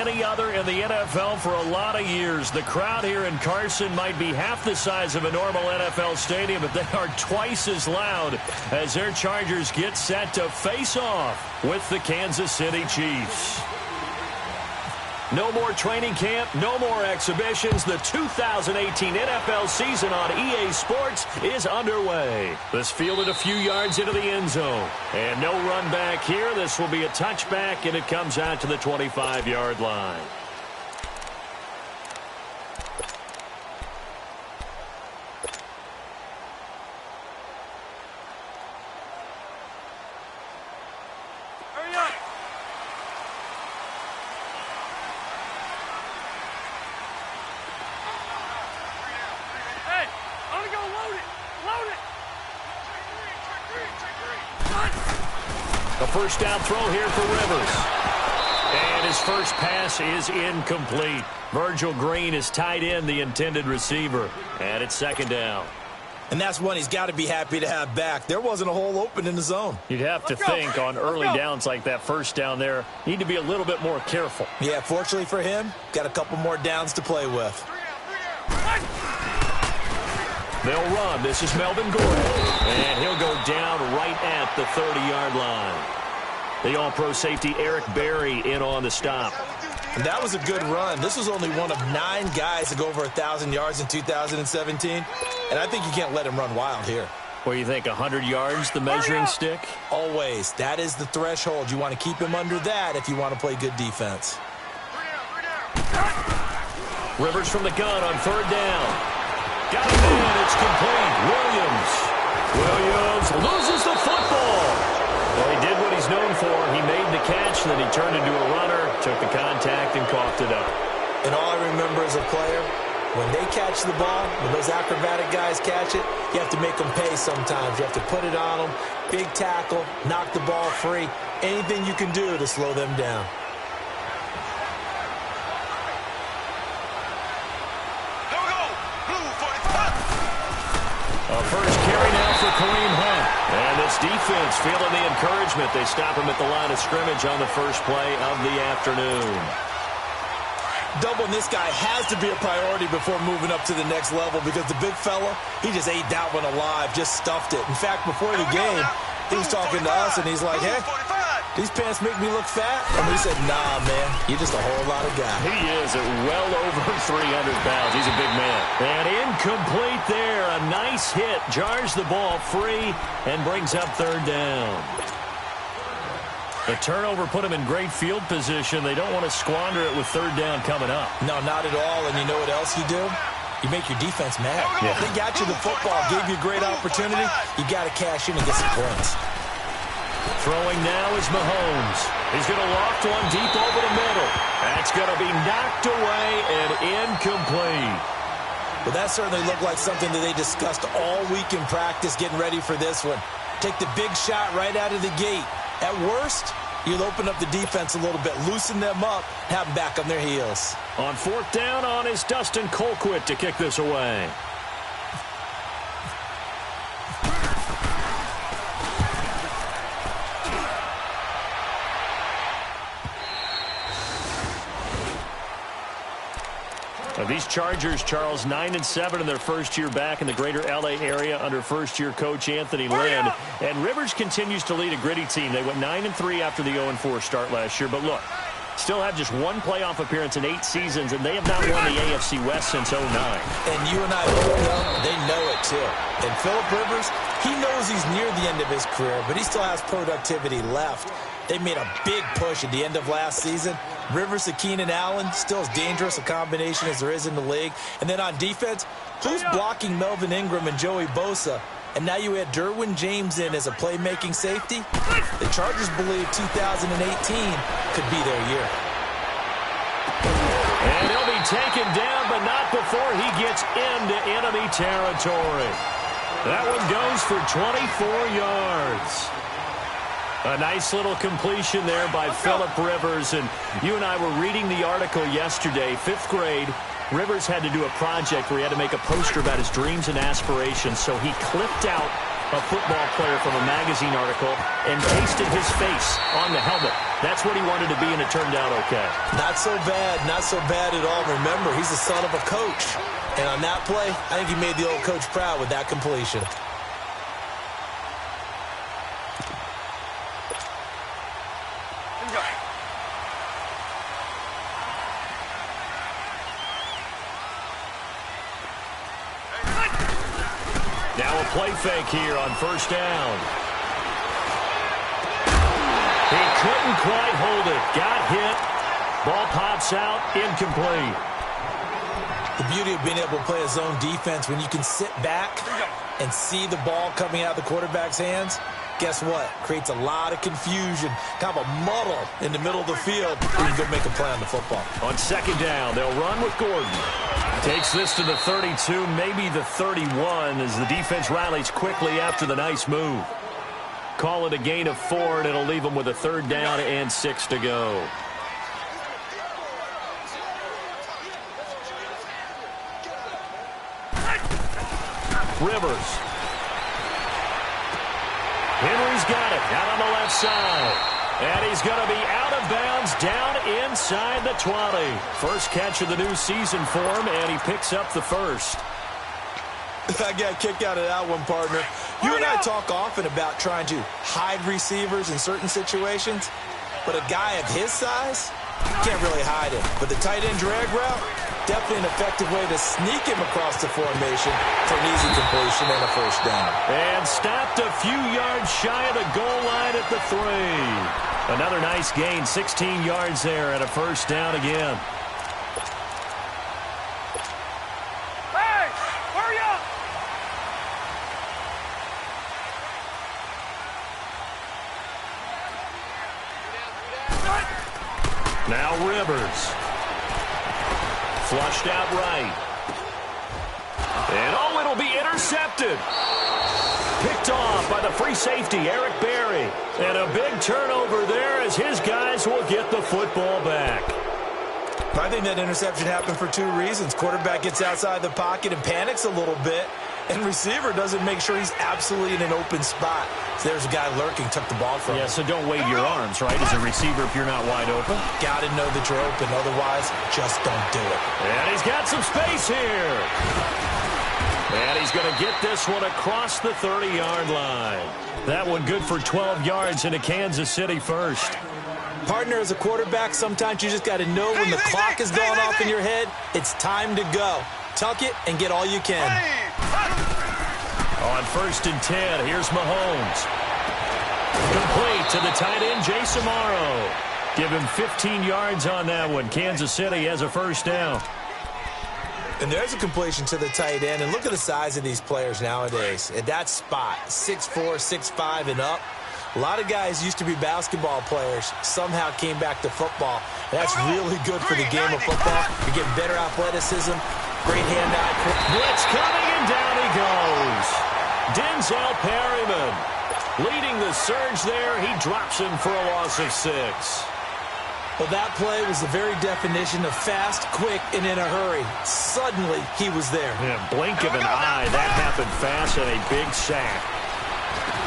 any other in the NFL for a lot of years. The crowd here in Carson might be half the size of a normal NFL stadium, but they are twice as loud as their Chargers get set to face off with the Kansas City Chiefs. No more training camp, no more exhibitions. The 2018 NFL season on EA Sports is underway. This fielded a few yards into the end zone. And no run back here. This will be a touchback, and it comes out to the 25-yard line. A first down throw here for Rivers. And his first pass is incomplete. Virgil Green is tied in, the intended receiver. And it's second down. And that's one he's got to be happy to have back. There wasn't a hole open in the zone. You'd have to think on early downs like that first down there, need to be a little bit more careful. Yeah, fortunately for him, got a couple more downs to play with. They'll run. This is Melvin Gordon. And he'll go down right at the 30-yard line. The all-pro safety Eric Berry in on the stop. And that was a good run. This was only one of 9 guys to go over 1,000 yards in 2017. And I think you can't let him run wild here. What do you think, 100 yards, the measuring stick? Always. That is the threshold. You want to keep him under that if you want to play good defense. Rivers from the gun on third down. Got him in. It's complete. Williams loses the football. Well, he did what he's known for. He made the catch, then he turned into a runner, took the contact, and coughed it up. And all I remember as a player, when they catch the ball, when those acrobatic guys catch it, you have to make them pay sometimes. You have to put it on them, big tackle, knock the ball free, anything you can do to slow them down. A first carry now for Kareem Hunt. And this defense feeling the encouragement. They stop him at the line of scrimmage on the first play of the afternoon. Doubling this guy has to be a priority before moving up to the next level because the big fella, he just ate that one alive, just stuffed it. In fact, before the game, he was talking to us, and he's like, hey, these pants make me look fat? And we said, nah, man, you're just a whole lot of guy. He is at well over 300 pounds. He's a big man. And incomplete there. A nice hit. Jars the ball free and brings up third down. The turnover put him in great field position. They don't want to squander it with third down coming up. No, not at all. And you know what else you do? You make your defense mad. Yeah. They got you the football, gave you a great opportunity. You got to cash in and get some points. Throwing now is Mahomes. He's going to loft one deep over the middle. That's going to be knocked away and incomplete. Well, that certainly looked like something that they discussed all week in practice, getting ready for this one. Take the big shot right out of the gate. At worst, you'll open up the defense a little bit, loosen them up, have them back on their heels. On fourth down on is Dustin Colquitt to kick this away. Now these Chargers, Charles, 9-7 in their first year back in the greater L.A. area under first-year coach Anthony Lynn. And Rivers continues to lead a gritty team. They went 9-3 after the 0-4 start last year. But look, still have just one playoff appearance in 8 seasons, and they have not won the AFC West since 2009. And you and I both know they know it, too. And Phillip Rivers, he knows he's near the end of his career, but he still has productivity left. They made a big push at the end of last season. Rivers to Keenan Allen, still as dangerous a combination as there is in the league. And then on defense, who's blocking Melvin Ingram and Joey Bosa? And now you add Derwin James in as a playmaking safety. The Chargers believe 2018 could be their year. And he'll be taken down, but not before he gets into enemy territory. That one goes for 24 yards. A nice little completion there by Phillip Rivers. And you and I were reading the article yesterday, 5th grade. Rivers had to do a project where he had to make a poster about his dreams and aspirations. So he clipped out a football player from a magazine article and pasted his face on the helmet. That's what he wanted to be, and it turned out okay. Not so bad. Not so bad at all. Remember, he's the son of a coach. And on that play, I think he made the old coach proud with that completion. Now a play fake here on first down. He couldn't quite hold it. Got hit. Ball pops out. Incomplete. The beauty of being able to play a zone defense when you can sit back and see the ball coming out of the quarterback's hands, guess what? Creates a lot of confusion, kind of a muddle in the middle of the field where you can go make a play on the football. On second down, they'll run with Gordon. Takes this to the 32, maybe the 31, as the defense rallies quickly after the nice move. Call it a gain of 4, and it'll leave them with a third down and 6 to go. Rivers. Henry's got it out on the left side. And he's going to be out of bounds down inside the 20. First catch of the new season for him, and he picks up the first. I got a kick out of that one, partner. You and I talk often about trying to hide receivers in certain situations, but a guy of his size, you can't really hide him. But the tight end drag route, definitely an effective way to sneak him across the formation for an easy completion and a first down. And stopped a few yards shy of the goal line at the 3. Another nice gain, 16 yards there, and a first down again. Hey, hurry up! Now Rivers. Flushed out right. And oh, it'll be intercepted. Picked off by the free safety, Eric Berry. And a big turnover there as his guys will get the football back. I think that interception happened for 2 reasons. Quarterback gets outside the pocket and panics a little bit, and receiver doesn't make sure he's absolutely in an open spot. So there's a guy lurking, took the ball from him. Yeah, so don't wave your arms, right, as a receiver if you're not wide open. Got to know that you're open. Otherwise, just don't do it. And he's got some space here. And he's going to get this one across the 30-yard line. That one good for 12 yards into Kansas City first. Partner, as a quarterback, sometimes you just got to know when the clock has gone off in your head, it's time to go. Tuck it and get all you can. On first and 10, here's Mahomes. Complete to the tight end, Jason Morrow. Give him 15 yards on that one. Kansas City has a first down. And there's a completion to the tight end. And look at the size of these players nowadays. At that spot, 6'4", 6'5", and up. A lot of guys used to be basketball players, somehow came back to football. And that's really good for the game of football. You're getting better athleticism, great hand-eye. Blitz coming, and down he goes. Denzel Perryman leading the surge there. He drops him for a loss of 6. Well, that play was the very definition of fast, quick, and in a hurry. Suddenly, he was there. In a blink of an eye, that happened fast, and a big sack.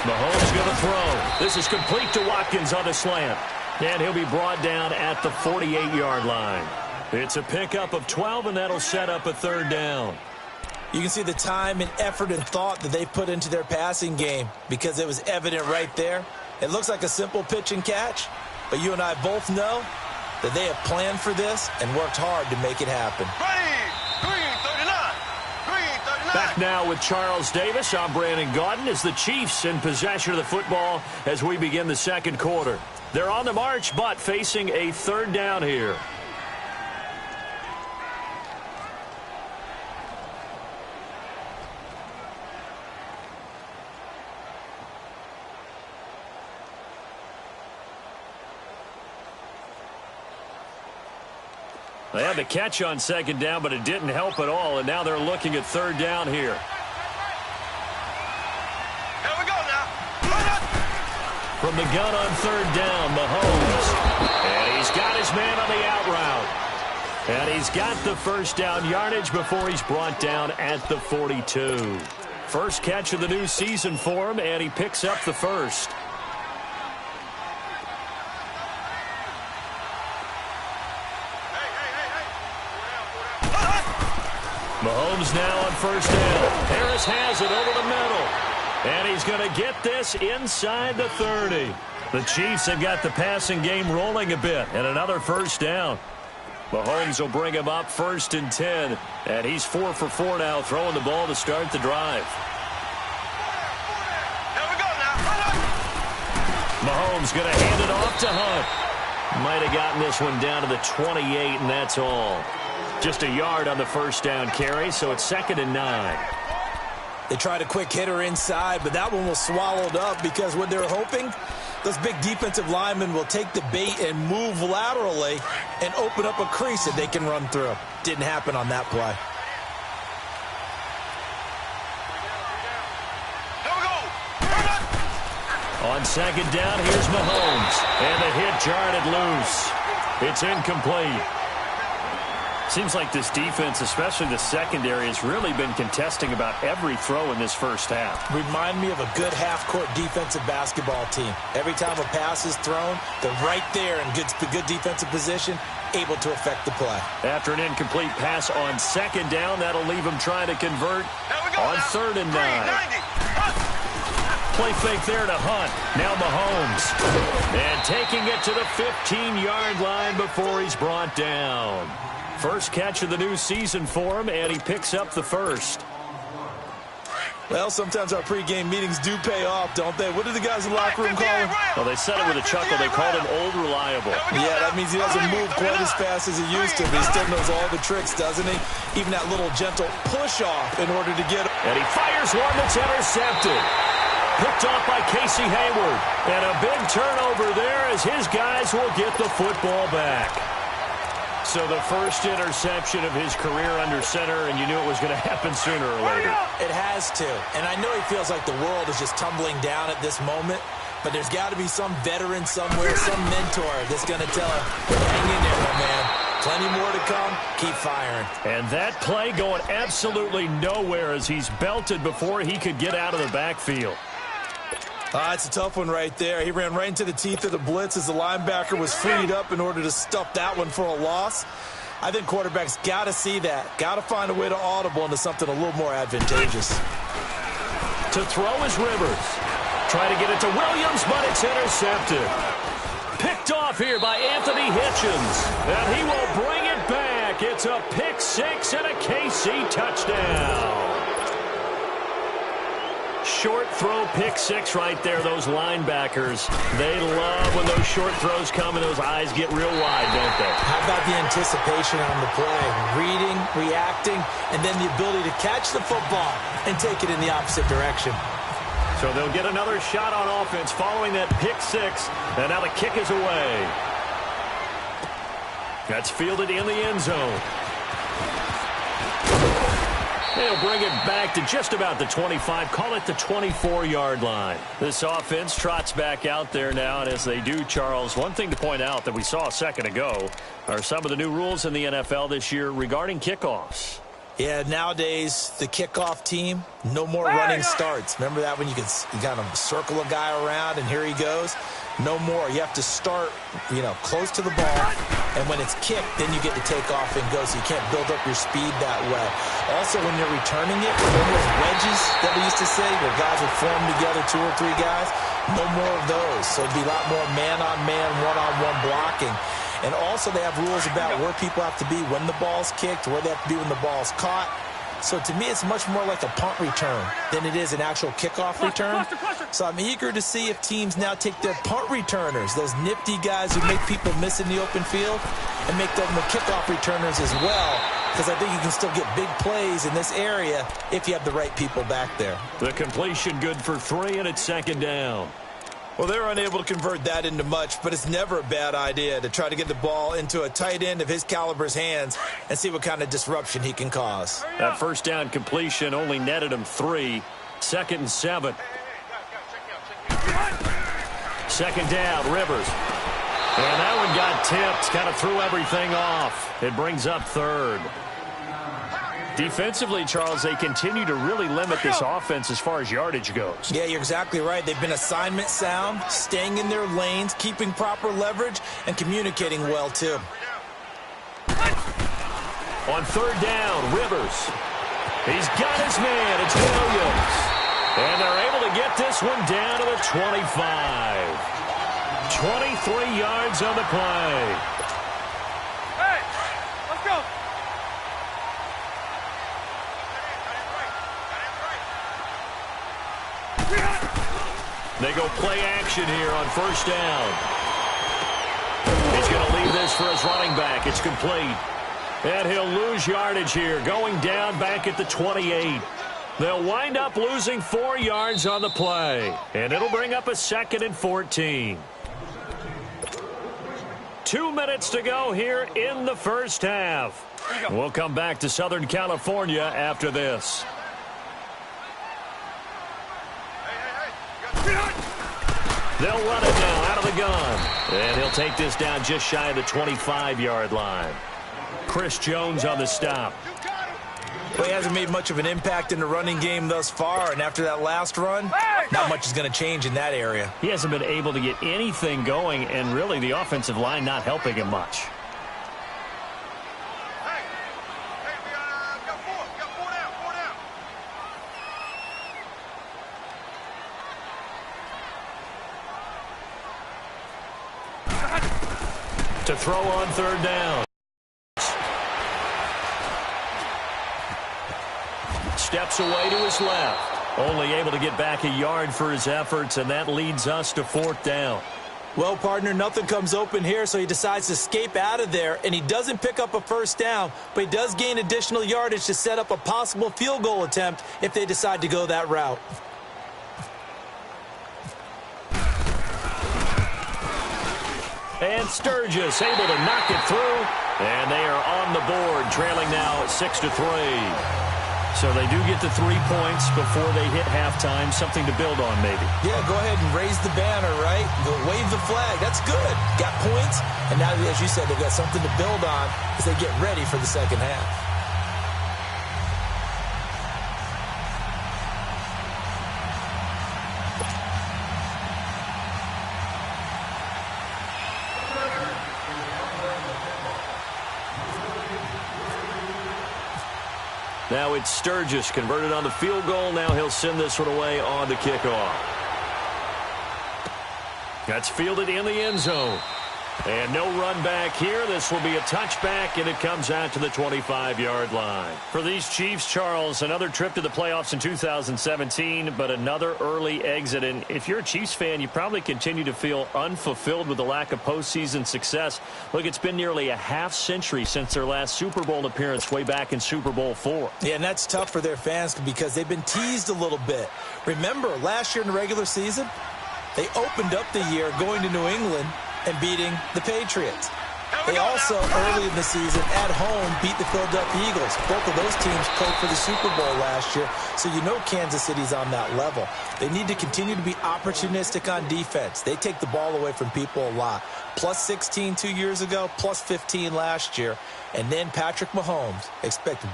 Mahomes going to throw. This is complete to Watkins on the slant. And he'll be brought down at the 48-yard line. It's a pickup of 12, and that'll set up a third down. You can see the time and effort and thought that they put into their passing game because it was evident right there. It looks like a simple pitch and catch, but you and I both know that they have planned for this and worked hard to make it happen. Back now with Charles Davis. I'm Brandon Gaudin as the Chiefs in possession of the football as we begin the second quarter. They're on the march, but facing a third down here. They had the catch on second down, but it didn't help at all, and now they're looking at third down here. Here we go now. From the gun on third down, Mahomes. And he's got his man on the out route. And he's got the first down yardage before he's brought down at the 42. First catch of the new season for him, and he picks up the first. Mahomes now on first down. Harris has it over the middle. And he's going to get this inside the 30. The Chiefs have got the passing game rolling a bit, and another first down. Mahomes will bring him up 1st and 10. And he's 4 for 4 now, throwing the ball to start the drive. Here we go now. Mahomes going to hand it off to Hunt. Might have gotten this one down to the 28, and that's all. Just a yard on the first down carry, so it's 2nd and 9. They tried a quick hitter inside, but that one was swallowed up because what they're hoping, those big defensive linemen will take the bait and move laterally and open up a crease that they can run through. Didn't happen on that play. On 2nd down, here's Mahomes. And the hit jarred it loose. It's incomplete. Seems like this defense, especially the secondary, has really been contesting about every throw in this first half. Remind me of a good half-court defensive basketball team. Every time a pass is thrown, they're right there in good defensive position, able to affect the play. After an incomplete pass on 2nd down, that'll leave him trying to convert on 3rd and 9. Play fake there to Hunt. Now Mahomes. And taking it to the 15-yard line before he's brought down. First catch of the new season for him, and he picks up the first. Well, sometimes our pregame meetings do pay off, don't they? What do the guys in the locker room call him? Well, they said it with a chuckle. They called him Old Reliable. Yeah, that means he doesn't move quite as fast as he used to, but he still knows all the tricks, doesn't he? Even that little gentle push-off in order to get... And he fires one that's intercepted. Picked off by Casey Hayward. And a big turnover there as his guys will get the football back. So the first interception of his career under center, and you knew it was going to happen sooner or later. It has to. And I know he feels like the world is just tumbling down at this moment, but there's got to be some veteran somewhere, some mentor that's going to tell him, hang in there, my man. Plenty more to come. Keep firing. And that play going absolutely nowhere as he's belted before he could get out of the backfield. It's a tough one right there. He ran right into the teeth of the blitz as the linebacker was freed up in order to stuff that one for a loss. I think quarterbacks got to see that. Got to find a way to audible into something a little more advantageous. To throw is Rivers. Try to get it to Williams, but it's intercepted. Picked off here by Anthony Hitchens. And he will bring it back. It's a pick six and a KC touchdown. Short throw pick six right there. Those linebackers, they love when those short throws come and those eyes get real wide, don't they? How about the anticipation on the play? Reading, reacting, and then the ability to catch the football and take it in the opposite direction. So they'll get another shot on offense following that pick six, and now the kick is away. That's fielded in the end zone. They'll bring it back to just about the 25, call it the 24-yard line. This offense trots back out there now, and as they do, Charles, one thing to point out that we saw a second ago are some of the new rules in the NFL this year regarding kickoffs. Yeah, nowadays, the kickoff team, no more running starts. Remember that when you kind of circle a guy around and here he goes? No more. You have to start, close to the ball, and when it's kicked, then you get to take off and go, so you can't build up your speed that way. Also, when you're returning it, remember those wedges that we used to say where guys would form together, 2 or 3 guys? No more of those. So it'd be a lot more man-on-man, one-on-one blocking. And also they have rules about where people have to be when the ball's kicked, where they have to be when the ball's caught. So to me, it's much more like a punt return than it is an actual kickoff return. So I'm eager to see if teams now take their punt returners, those nifty guys who make people miss in the open field, and make them the kickoff returners as well, because I think you can still get big plays in this area if you have the right people back there. The completion good for 3, and it's second down. Well, they're unable to convert that into much, but it's never a bad idea to try to get the ball into a tight end of his caliber's hands and see what kind of disruption he can cause. That first down completion only netted him 3. 2nd and 7. Second down, Rivers. And that one got tipped, kind of threw everything off. It brings up 3rd. Defensively, Charles, they continue to really limit this offense as far as yardage goes. Yeah, you're exactly right. They've been assignment sound, staying in their lanes, keeping proper leverage, and communicating well, too. On third down, Rivers. He's got his man. It's Williams. And they're able to get this one down to the 25. 23 yards on the play. Hey, let's go. They go play action here on first down. He's going to leave this for his running back. It's complete. And he'll lose yardage here, going down back at the 28. They'll wind up losing 4 yards on the play. And it'll bring up a 2nd and 14. 2 minutes to go here in the first half. We'll come back to Southern California after this. They'll run it now out of the gun. And he'll take this down just shy of the 25-yard line. Chris Jones on the stop. Well, he hasn't made much of an impact in the running game thus far, and after that last run, not much is going to change in that area. He hasn't been able to get anything going, and really the offensive line not helping him much. To throw on third down. Steps away to his left. Only able to get back a yard for his efforts, and that leads us to fourth down. Well, partner, nothing comes open here, so he decides to escape out of there, and he doesn't pick up a first down, but he does gain additional yardage to set up a possible field goal attempt if they decide to go that route. And Sturgis able to knock it through. And they are on the board, trailing now 6-3. So they do get the 3 points before they hit halftime. Something to build on, maybe. Yeah, go ahead and raise the banner, right? Go wave the flag. That's good. Got points. And now, as you said, they've got something to build on as they get ready for the second half. Now it's Sturgis converted on the field goal. Now he'll send this one away on the kickoff. That's fielded in the end zone. And no run back here. This will be a touchback, and it comes out to the 25-yard line. For these Chiefs, Charles, another trip to the playoffs in 2017, but another early exit. And if you're a Chiefs fan, you probably continue to feel unfulfilled with the lack of postseason success. Look, it's been nearly a half-century since their last Super Bowl appearance way back in Super Bowl IV. Yeah, and that's tough for their fans because they've been teased a little bit. Remember, last year in the regular season, they opened up the year going to New England and beating the Patriots. They also, early in the season, at home, beat the Philadelphia Eagles. Both of those teams played for the Super Bowl last year, so you know Kansas City's on that level. They need to continue to be opportunistic on defense. They take the ball away from people a lot. Plus 16 2 years ago, plus 15 last year. And then Patrick Mahomes. Expect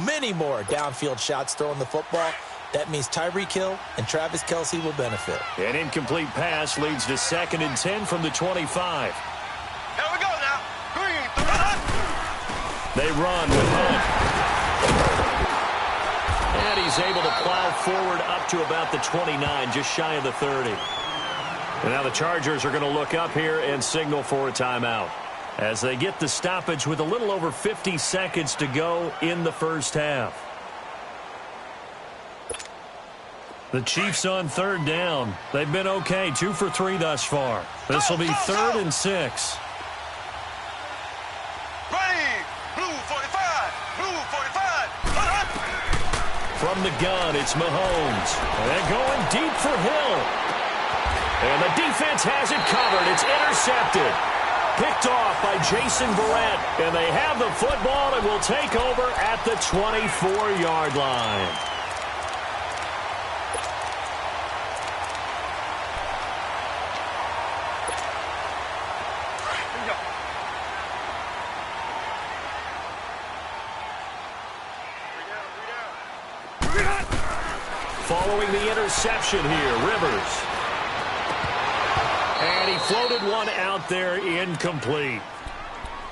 many more downfield shots throwing the football. That means Tyreek Hill and Travis Kelce will benefit. An incomplete pass leads to 2nd and 10 from the 25. Here we go now. Green, They run with Hunt. And he's able to plow forward up to about the 29, just shy of the 30. And now the Chargers are going to look up here and signal for a timeout as they get the stoppage with a little over 50 seconds to go in the first half. The Chiefs on third down. They've been okay, 2 for 3 thus far. This will be 3rd and 6. ready. Blue 45. Blue 45. From the gun, it's Mahomes. And going deep for Hill. And the defense has it covered. It's intercepted. Picked off by Jason Verrett. And they have the football and will take over at the 24-yard line. following the interception here. Rivers. And he floated one out there, incomplete.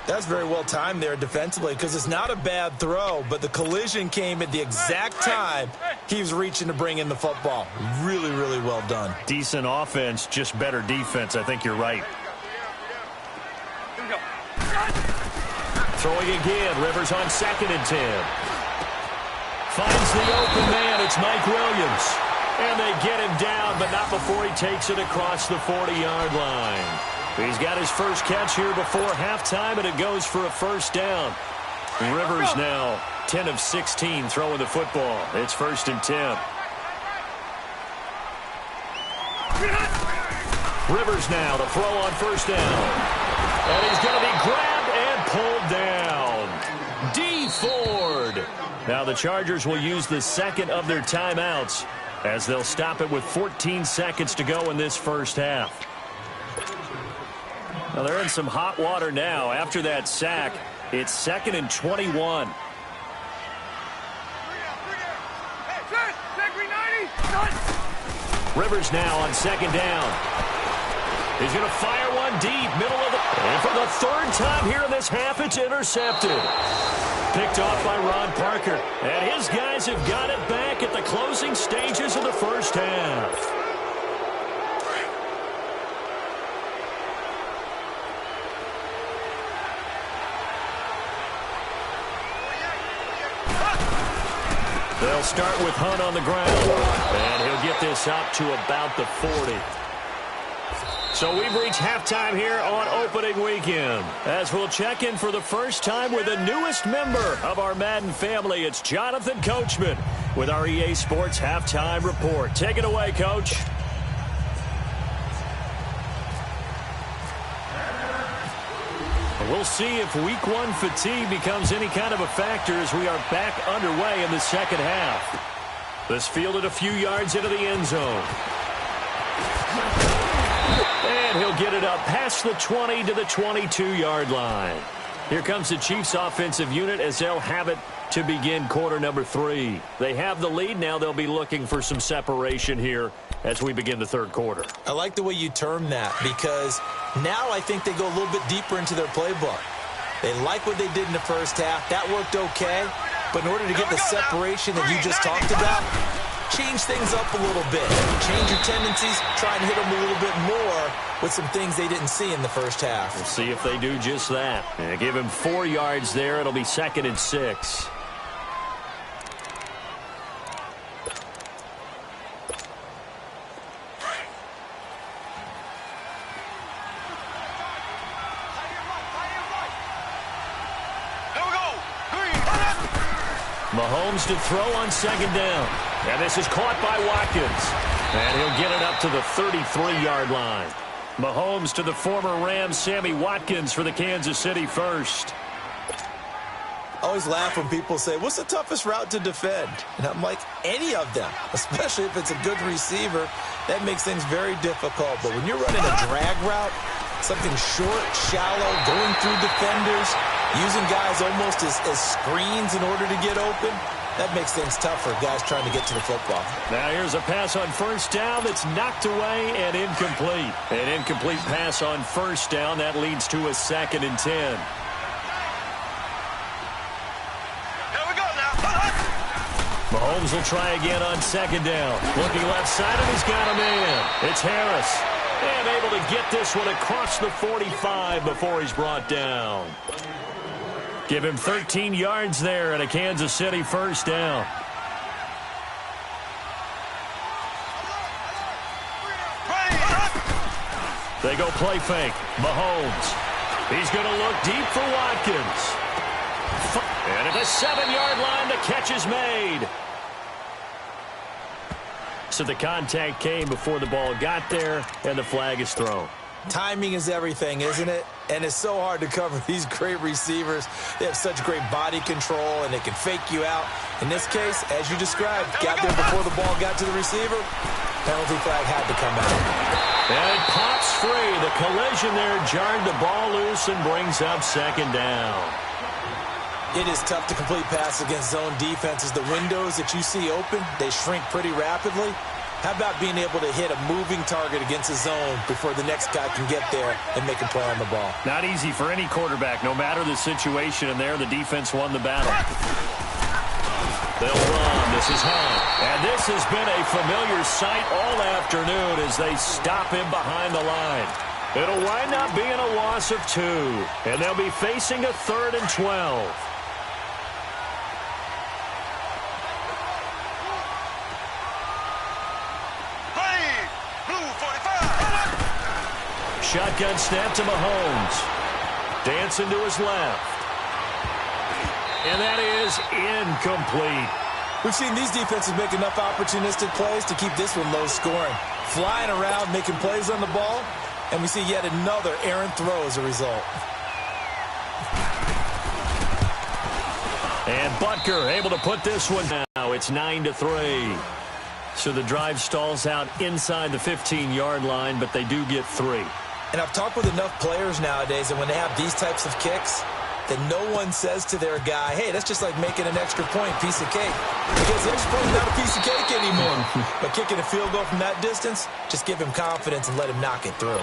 That's very well timed there defensively because it's not a bad throw, but the collision came at the exact time he was reaching to bring in the football. Really, really well done. Decent offense, just better defense. I think you're right. Throwing again. Rivers on 2nd and 10. Finds the open man. It's Mike Williams. And they get him down, but not before he takes it across the 40-yard line. He's got his first catch here before halftime, and it goes for a first down. Rivers now 10 of 16 throwing the football. It's 1st and 10. Rivers now to throw on first down. And he's going to be grabbed and pulled down. D. Ford. Now the Chargers will use the second of their timeouts as they'll stop it with 14 seconds to go in this first half. Now they're in some hot water now. After that sack, it's 2nd and 21. Rivers now on 2nd down. He's going to fire one deep, middle of the... And for the 3rd time here in this half, it's intercepted. Picked off by Ron Parker. And his guys have got it back at the closing stages of the first half. They'll start with Hunt on the ground, and he'll get this up to about the 40. So we've reached halftime here on opening weekend. As we'll check in for the first time with the newest member of our Madden family, it's Jonathan Coachman with our EA Sports Halftime Report. Take it away, Coach. We'll see if week 1 fatigue becomes any kind of a factor as we are back underway in the second half. This fielded a few yards into the end zone. And he'll get it up past the 20 to the 22-yard line. Here comes the Chiefs offensive unit as they'll have it to begin quarter number 3. They have the lead. Now they'll be looking for some separation here as we begin the third quarter. I like the way you term that because now I think they go a little bit deeper into their playbook. They like what they did in the first half. That worked okay. But in order to get the separation that you just talked about, change things up a little bit. Change your tendencies. Try and hit them a little bit more with some things they didn't see in the first half. We'll see if they do just that. And give him 4 yards there. It'll be 2nd and 6. Mahomes to throw on 2nd down. And this is caught by Watkins. And he'll get it up to the 33-yard line. Mahomes to the former Rams, Sammy Watkins for the Kansas City first. I always laugh when people say, what's the toughest route to defend? And I'm like, any of them, especially if it's a good receiver. That makes things very difficult. But when you're running a drag route, something short, shallow, going through defenders, using guys almost as screens in order to get open, that makes things tough for guys trying to get to the football. Now here's a pass on first down that's knocked away and incomplete. An incomplete pass on first down. That leads to a 2nd and 10. Here we go now. Mahomes will try again on 2nd down. Looking left side, and he's got him in. It's Harris. And able to get this one across the 45 before he's brought down. Give him 13 yards there and a Kansas City first down. They go play fake. Mahomes. He's going to look deep for Watkins. And at the 7-yard line, the catch is made. So the contact came before the ball got there, and the flag is thrown. Timing is everything, isn't it? And it's so hard to cover these great receivers. They have such great body control, and they can fake you out. In this case, as you described, got there before the ball got to the receiver. Penalty flag had to come out. And it pops free. The collision there jarred the ball loose and brings up 2nd down. It is tough to complete passes against zone defenses. The windows that you see open, they shrink pretty rapidly. How about being able to hit a moving target against a zone before the next guy can get there and make a play on the ball? Not easy for any quarterback, no matter the situation, and there the defense won the battle. They'll run. This is Hunt. And this has been a familiar sight all afternoon as they stop him behind the line. It'll wind up being a loss of 2, and they'll be facing a 3rd and 12. Shotgun snap to Mahomes. Dancing to his left. And that is incomplete. We've seen these defenses make enough opportunistic plays to keep this one low scoring. Flying around, making plays on the ball, and we see yet another errant throw as a result. And Butker able to put this one now. It's 9-3. So the drive stalls out inside the 15-yard line, but they do get 3. And I've talked with enough players nowadays that when they have these types of kicks, that no one says to their guy, hey, that's just like making an extra point, piece of cake. Because the extra point is not a piece of cake anymore. But kicking a field goal from that distance, just give him confidence and let him knock it through.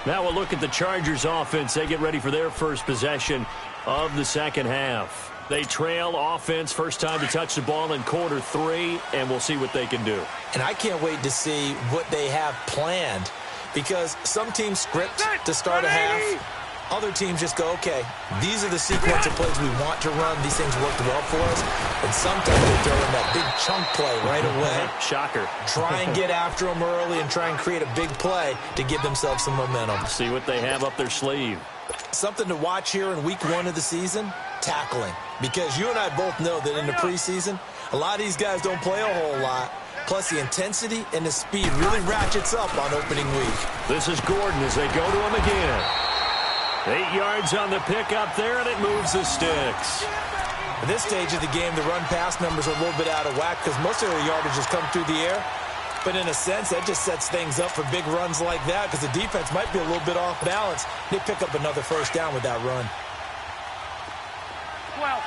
Now we'll look at the Chargers offense. They get ready for their first possession of the second half. They trail offense, first time to touch the ball in quarter 3, and we'll see what they can do. And I can't wait to see what they have planned, because some teams script to start a half. Other teams just go, okay, these are the sequence of plays we want to run. These things worked well for us. And sometimes they throw in that big chunk play right away. Shocker. Try and get after them early and try and create a big play to give themselves some momentum. See what they have up their sleeve. Something to watch here in week 1 of the season, tackling. Because you and I both know that in the preseason, a lot of these guys don't play a whole lot. Plus, the intensity and the speed really ratchets up on opening week. This is Gordon as they go to him again. 8 yards on the pickup there, and it moves the sticks. At this stage of the game, the run-pass numbers are a little bit out of whack because most of their yardage has come through the air. But in a sense, that just sets things up for big runs like that because the defense might be a little bit off balance. They pick up another first down with that run. 12.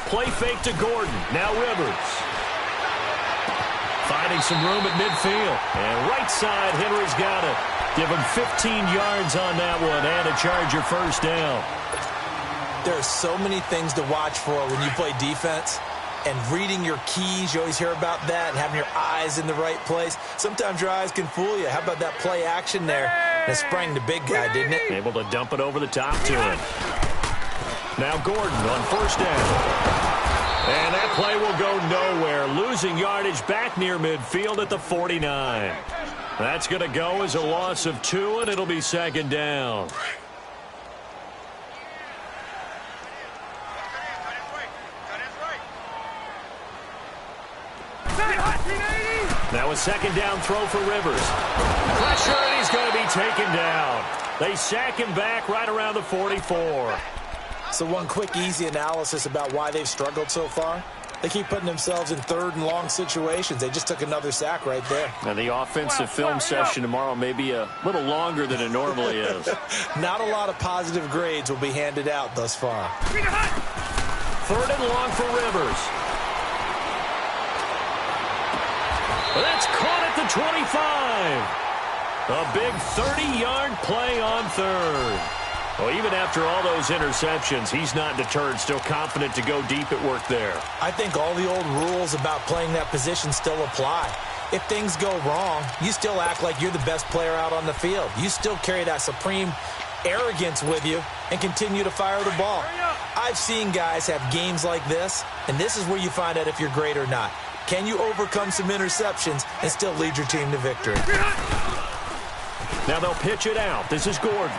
Play fake to Gordon. Now Rivers. Finding some room at midfield. And right side, Henry's got it. Give him 15 yards on that one and a Charger first down. There are so many things to watch for when you play defense. And reading your keys, you always hear about that, and having your eyes in the right place. Sometimes your eyes can fool you. How about that play action there? And it sprang the big guy, didn't it? Able to dump it over the top to him. Now Gordon on first down. And that play will go nowhere. Losing yardage back near midfield at the 49. That's going to go as a loss of 2, and it'll be second down. Now a second down throw for Rivers. Pressure, and he's going to be taken down. They sack him back right around the 44. So one quick, easy analysis about why they've struggled so far. They keep putting themselves in 3rd and long situations. They just took another sack right there. Now the offensive film session tomorrow may be a little longer than it normally is. Not a lot of positive grades will be handed out thus far. 3rd and long for Rivers. That's caught at the 25. A big 30-yard play on 3rd. Well, even after all those interceptions, he's not deterred, still confident to go deep at work there. I think all the old rules about playing that position still apply. If things go wrong, you still act like you're the best player out on the field. You still carry that supreme arrogance with you and continue to fire the ball. I've seen guys have games like this, and this is where you find out if you're great or not. Can you overcome some interceptions and still lead your team to victory? Now they'll pitch it out. This is Gordon.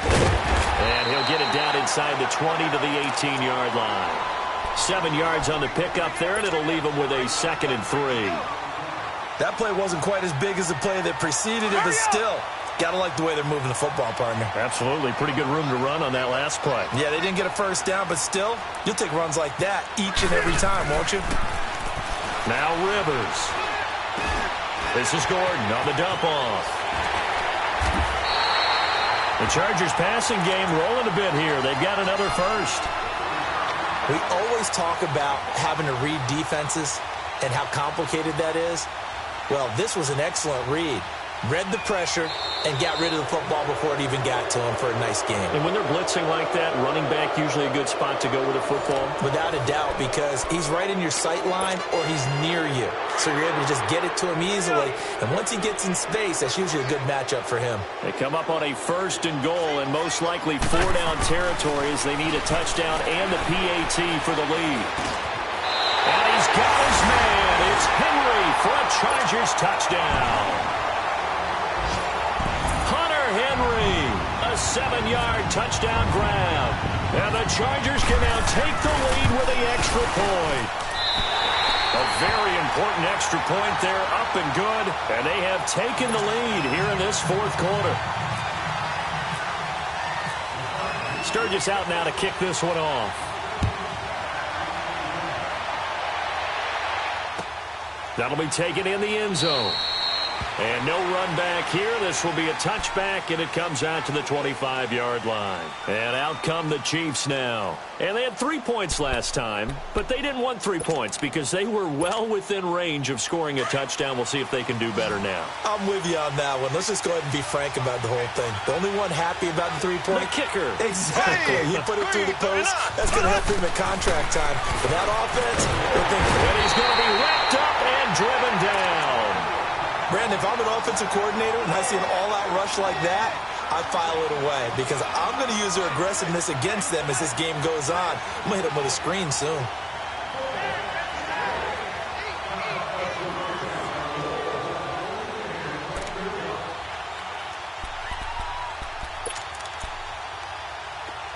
And he'll get it down inside the 20 to the 18-yard line. 7 yards on the pickup there, and it'll leave him with a 2nd and 3. That play wasn't quite as big as the play that preceded it, but still, gotta like the way they're moving the football, partner. Absolutely. Pretty good room to run on that last play. Yeah, they didn't get a first down, but still, you'll take runs like that each and every time, won't you? Now Rivers. This is Gordon on the dump off. The Chargers passing game rolling a bit here. They've got another first. We always talk about having to read defenses and how complicated that is. Well, this was an excellent read. Read the pressure and got rid of the football before it even got to him for a nice game. And when they're blitzing like that, running back usually a good spot to go with a football? Without a doubt, because he's right in your sight line or he's near you. So you're able to just get it to him easily. And once he gets in space, that's usually a good matchup for him. They come up on a 1st and goal and most likely 4-down territory as they need a touchdown and the PAT for the lead. And he's got his man. It's Henry for a Chargers touchdown. Henry, a 7-yard touchdown grab. And the Chargers can now take the lead with the extra point. A very important extra point there, up and good. And they have taken the lead here in this 4th quarter. Sturgis out now to kick this one off. That'll be taken in the end zone. And no run back here. This will be a touchback, and it comes out to the 25-yard line. And out come the Chiefs now. And they had 3 points last time, but they didn't want 3 points because they were well within range of scoring a touchdown. We'll see if they can do better now. I'm with you on that one. Let's just go ahead and be frank about the whole thing. The only one happy about the 3-point? The kicker. Exactly. He put it through the post. That's going to help him at contract time. But that offense, they're thinking, and he's going to be wrapped up and driven down. Brandon, if I'm an offensive coordinator and I see an all-out rush like that, I file it away because I'm going to use their aggressiveness against them as this game goes on. I'm going to hit them with a screen soon.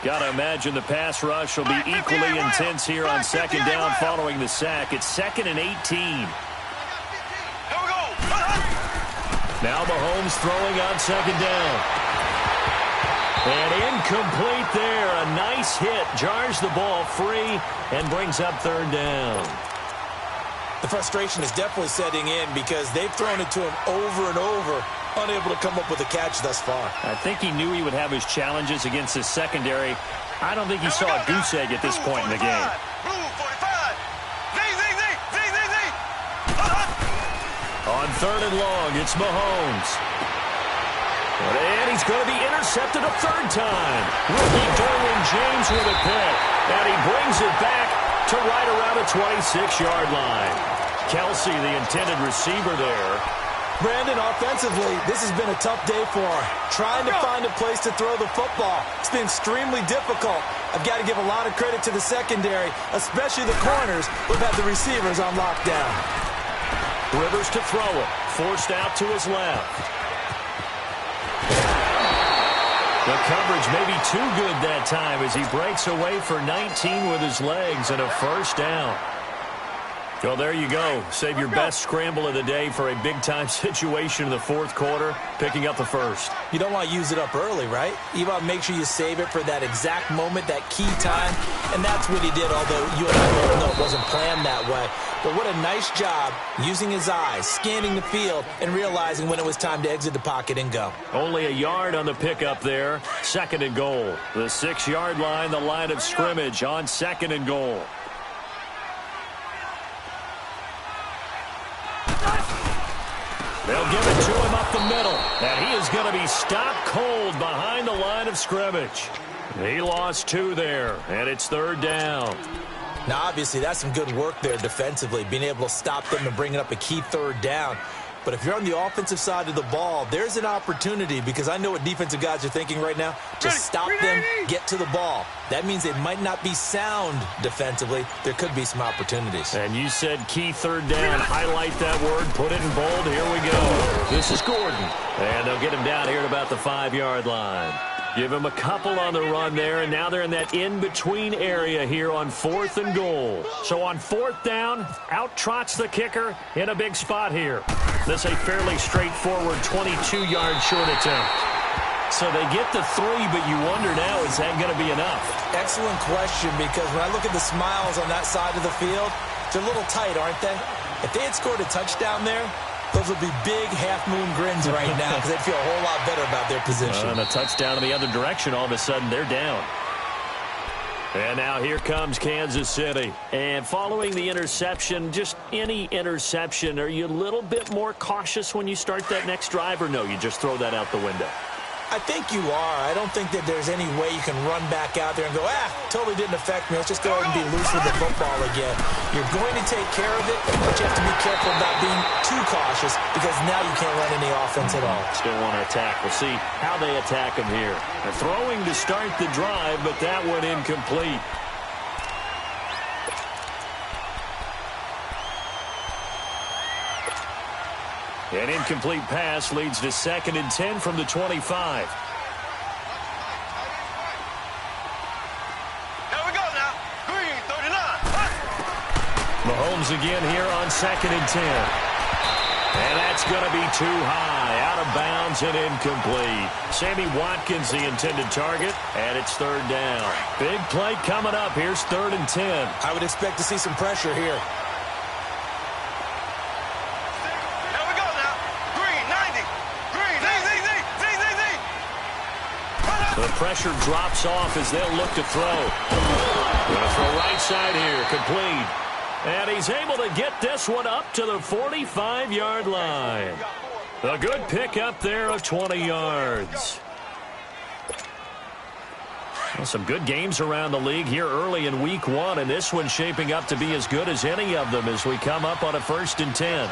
Got to imagine the pass rush will be equally intense here on 2nd down following the sack. It's 2nd and 18. Now Mahomes throwing on 2nd down. And incomplete there. A nice hit. Jars the ball free and brings up 3rd down. The frustration is definitely setting in because they've thrown it to him over and over, unable to come up with a catch thus far. I think he knew he would have his challenges against his secondary. I don't think he saw a goose egg at this point in the game. On 3rd and long, it's Mahomes. And he's going to be intercepted a 3rd time. Rookie Derwin James with a pick. And he brings it back to right around the 26-yard line. Kelsey, the intended receiver there. Brandon, offensively, this has been a tough day for him. Trying to find a place to throw the football. It's been extremely difficult. I've got to give a lot of credit to the secondary, especially the corners who've had the receivers on lockdown. Rivers to throw it. Forced out to his left. The coverage may be too good that time as he breaks away for 19 with his legs and a 1st down. Well, there you go. Save your best scramble of the day for a big-time situation in the 4th quarter, picking up the 1st. You don't want to use it up early, right? You want to make sure you save it for that exact moment, that key time, and that's what he did, although you and I both know it wasn't planned that way. But what a nice job using his eyes, scanning the field, and realizing when it was time to exit the pocket and go. Only a yard on the pickup there. 2nd and goal. The 6-yard line, the line of scrimmage on 2nd and goal. They'll give it to him up the middle. And he is going to be stopped cold behind the line of scrimmage. He lost 2 there, and it's 3rd down. Now, obviously, that's some good work there defensively, being able to stop them and bringing up a key 3rd down. But if you're on the offensive side of the ball, there's an opportunity because I know what defensive guys are thinking right now. Just stop them, get to the ball. That means they might not be sound defensively. There could be some opportunities. And you said key 3rd down. Highlight that word. Put it in bold. Here we go. This is Gordon. And they'll get him down here at about the 5-yard line. Give him a couple on the run there, and now they're in that in-between area here on 4th and goal. So on 4th down, out trots the kicker in a big spot here. This a fairly straightforward 22-yard short attempt. So they get the 3, but you wonder now, is that going to be enough? Excellent question, because when I look at the smiles on that side of the field, they're a little tight, aren't they? If they had scored a touchdown there, Those will be big half-moon grins right now because they'd feel a whole lot better about their position. And a touchdown in the other direction, all of a sudden they're down. And now here comes Kansas City. And following the interception, just any interception, are you a little bit more cautious when you start that next drive, or no, you just throw that out the window? I think you are. I don't think that there's any way you can run back out there and go, totally didn't affect me. Let's just go ahead and be loose with the football again. You're going to take care of it, but you have to be careful about being too cautious because now you can't run any offense at all. Still want to attack. We'll see how they attack him here. They're throwing to start the drive, but that one incomplete. An incomplete pass leads to 2nd and 10 from the 25. Here we go now. Green, 39. Mahomes again here on 2nd and 10. And that's going to be too high. Out of bounds and incomplete. Sammy Watkins, the intended target, and it's 3rd down. Big play coming up. Here's 3rd and 10. I would expect to see some pressure here. The pressure drops off as they'll look to throw. Going to throw right side here, complete. And he's able to get this one up to the 45-yard line. A good pickup there of 20 yards. Well, some good games around the league here early in week 1, and this one's shaping up to be as good as any of them as we come up on a 1st and 10.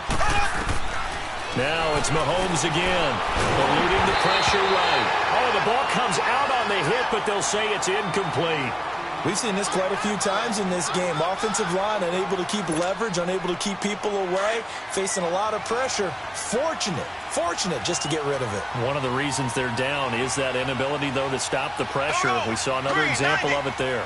Now it's Mahomes again, eluding the pressure right. Oh, the ball comes out on the hit, but they'll say it's incomplete. We've seen this quite a few times in this game. Offensive line unable to keep leverage, unable to keep people away, facing a lot of pressure. Fortunate just to get rid of it. One of the reasons they're down is that inability, though, to stop the pressure. We saw another example of it there.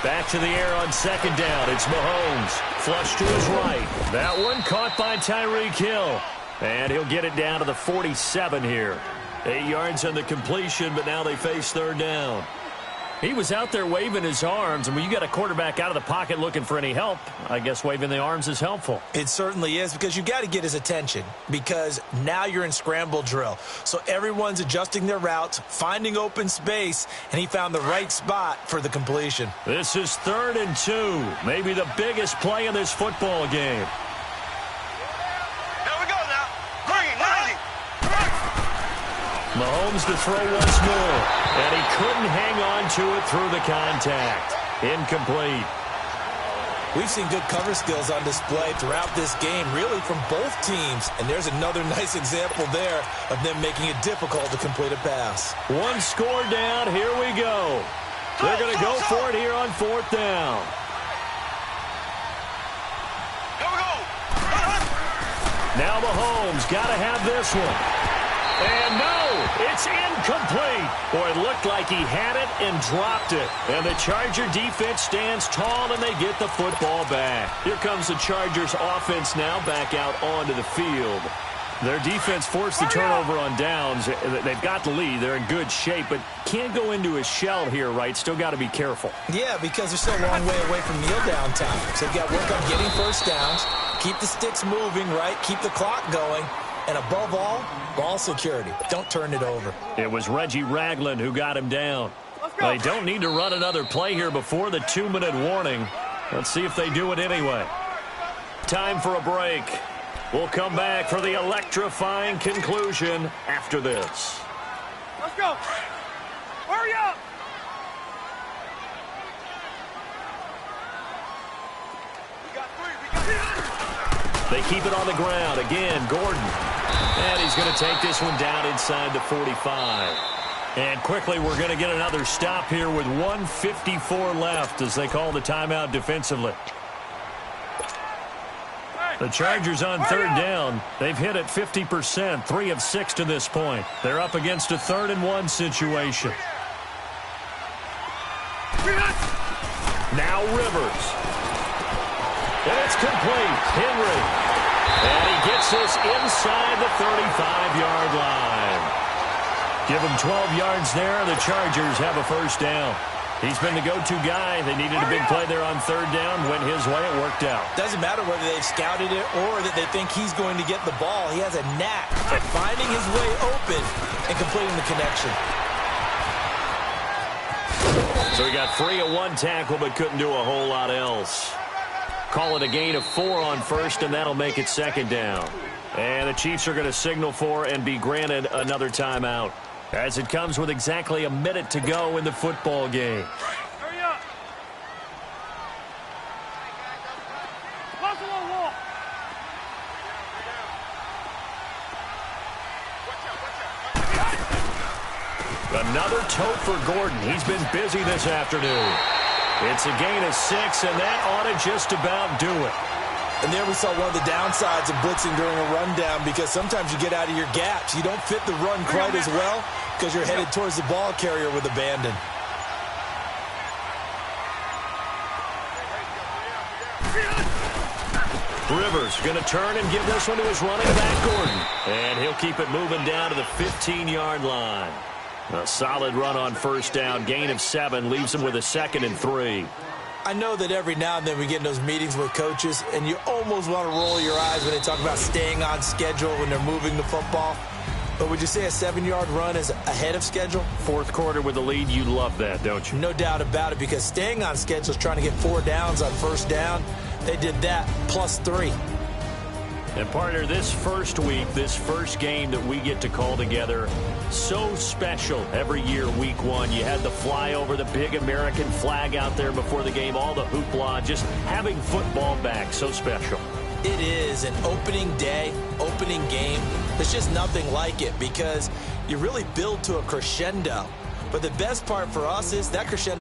Back to the air on 2nd down. It's Mahomes. Flush to his right. That one caught by Tyreek Hill. And he'll get it down to the 47 here. 8 yards on the completion, but now they face 3rd down. He was out there waving his arms, and when you got a quarterback out of the pocket looking for any help, I guess waving the arms is helpful. It certainly is, because you got to get his attention, because now you're in scramble drill. So everyone's adjusting their routes, finding open space, and he found the right spot for the completion. This is 3rd and 2, maybe the biggest play in this football game. Here we go now. Green, 90. Mahomes to throw once more, and he couldn't hang on to it through the contact. Incomplete. We've seen good cover skills on display throughout this game, really from both teams. And there's another nice example there of them making it difficult to complete a pass. One score down. Here we go. They're going to go for it here on 4th down. Here we go. Now Mahomes got to have this one. And no, it's incomplete. Boy, it looked like he had it and dropped it. And the Charger defense stands tall, and they get the football back. Here comes the Chargers offense now back out onto the field. Their defense forced the turnover on downs. They've got the lead. They're in good shape, but can't go into a shell here, right? Still got to be careful. Yeah, because they're still a long way away from kneel down time. So they've got to work on getting 1st downs, keep the sticks moving, right? Keep the clock going. And above all, ball security. Don't turn it over. It was Reggie Ragland who got him down. They don't need to run another play here before the 2-minute warning. Let's see if they do it anyway. Time for a break. We'll come back for the electrifying conclusion after this. Let's go. Hurry up. We got 3. They keep it on the ground. Again, Gordon. And he's going to take this one down inside the 45. And quickly, we're going to get another stop here with 1:54 left as they call the timeout defensively. The Chargers on 3rd down. They've hit it 50%, 3 of 6 to this point. They're up against a 3rd and 1 situation. Now Rivers. And it's complete. Henry. And he gets this inside the 35-yard line. Give him 12 yards there. The Chargers have a 1st down. He's been the go-to guy. They needed a big play there on third down. Went his way. It worked out. Doesn't matter whether they've scouted it or that they think he's going to get the ball. He has a knack for finding his way open and completing the connection. So he got free of one tackle but couldn't do a whole lot else. Call it a gain of 4 on first, and that'll make it second down. And the Chiefs are going to signal for and be granted another timeout, as it comes with exactly a minute to go in the football game. Hurry up. Close the wall. Another tote for Gordon. He's been busy this afternoon. It's a gain of 6, and that ought to just about do it. And there we saw one of the downsides of blitzing during a rundown, because sometimes you get out of your gaps. You don't fit the run quite as well because you're headed towards the ball carrier with abandon. Rivers going to turn and give this one to his running back, Gordon. And he'll keep it moving down to the 15-yard line. A solid run on first down. Gain of 7 leaves him with a 2nd and 3. I know that every now and then we get in those meetings with coaches, and you almost want to roll your eyes when they talk about staying on schedule when they're moving the football. But would you say a 7-yard run is ahead of schedule? Fourth quarter with the lead, you love that, don't you? No doubt about it, because staying on schedule is trying to get 4 downs on first down. They did that plus 3. And partner, this first week, this first game that we get to call together, so special every year, week 1. You had the flyover, the big American flag out there before the game, all the hoopla, just having football back, so special. It is an opening day, opening game. There's just nothing like it, because you really build to a crescendo. But the best part for us is that crescendo